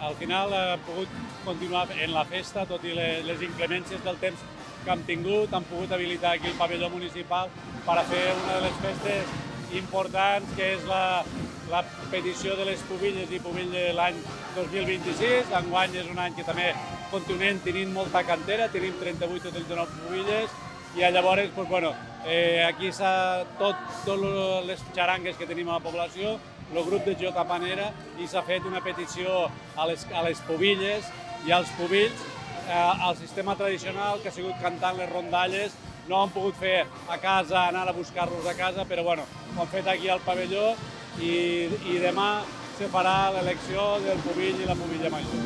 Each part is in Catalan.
al final he pogut continuar en la festa, tot i les inclemències del temps que hem tingut. Hem pogut habilitar aquí el pavelló municipal per a fer una de les festes importants, que és la petició de les pubilles i pubill de l'any 2026. Enguany és un any que també continuem tenint molta cantera, tenim 38 o 39 pubilles, i llavors, aquí totes les xarangues que tenim a la població, el grup de joc a Panera, i s'ha fet una petició a les pubilles i als pubills. El sistema tradicional, que ha sigut cantant les rondalles, no ho hem pogut fer a casa, anar a buscar-los a casa, però ho hem fet aquí al pavelló, i demà se farà l'elecció del pubill i la pubilla major.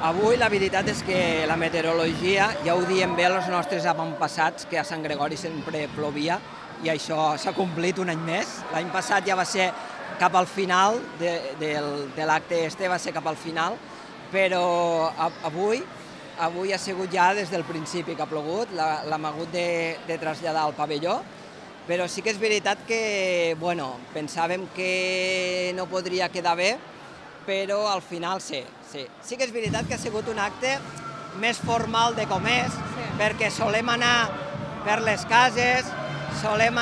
Avui la veritat és que la meteorologia, ja ho diem bé els nostres avantpassats, que a Sant Gregori sempre plovia, i això s'ha complit un any més. L'any passat ja va ser cap al final de l'acte va ser cap al final, però avui ha sigut ja des del principi que ha plogut, l'hem hagut de traslladar al pavelló, però sí que és veritat que, pensàvem que no podria quedar bé, però al final sí. Sí que és veritat que ha sigut un acte més formal de com és, perquè solem anar per les cases, solem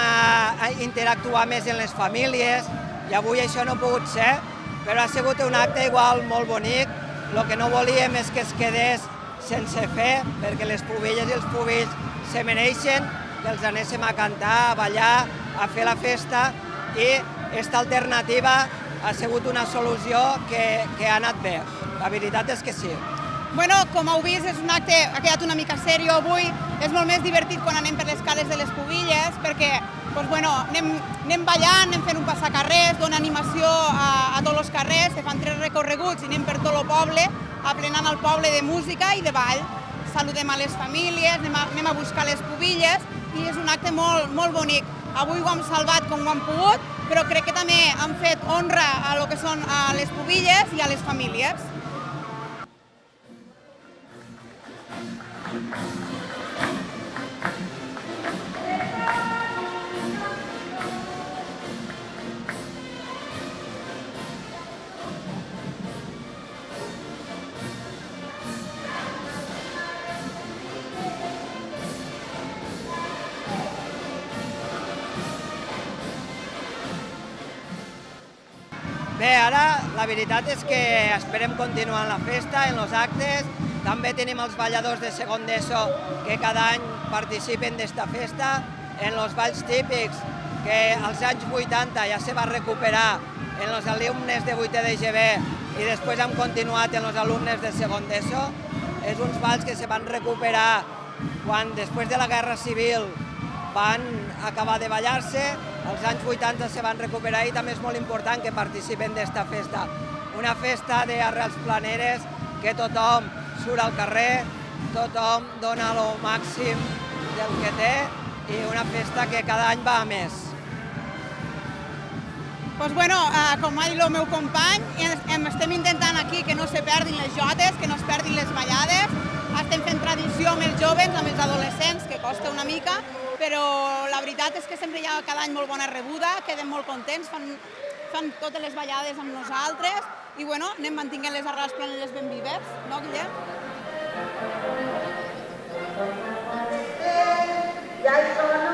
interactuar més en les famílies, i avui això no ha pogut ser, però ha sigut un acte igual molt bonic. El que no volíem és que es quedés sense fer, perquè les pubilles i els pubills se mereixen que els anéssim a cantar, a ballar, a fer la festa, i aquesta alternativa ha sigut una solució que ha anat bé. La veritat és que sí. Com heu vist, és un acte, ha quedat una mica seriós avui. És molt més divertit quan anem per les cales de les pubilles, perquè anem ballant, anem fent un passacarrers, dona animació a tots els carrers, se fan 3 recorreguts i anem per tot el poble, aplenant el poble de música i de ball. Saludem a les famílies, anem a buscar les pubilles, i és un acte molt bonic. Avui ho hem salvat com ho hem pogut, però crec que també hem fet honra a lo que són a les pubilles i a les famílies. Bé, ara la veritat és que esperem continuar en la festa, en els actes. També tenim els balladors de segon d'ESO que cada any participen d'esta festa. En els balls típics, que als anys 80 ja se va recuperar en els alumnes de 8è d'EGB i després hem continuat en els alumnes de segon d'ESO. És uns balls que se van recuperar quan després de la Guerra Civil van acabar de ballar-se, als anys 80 se van recuperar, i també és molt important que participen d'esta festa. Una festa d'arrels planeres que tothom surt al carrer, tothom dona el màxim del que té, i una festa que cada any va a més. Com ha dit el meu company, estem intentant aquí que no se perdin les jotes, que no es perdin les ballades. Estem fent tradició amb els joves, amb els adolescents, que costa una mica, però la veritat és que sempre hi ha cada any molt bona rebuda, quedem molt contents, fan totes les ballades amb nosaltres, i anem mantenint les arrels planeres ben vives, no, Guillem? Ja hi són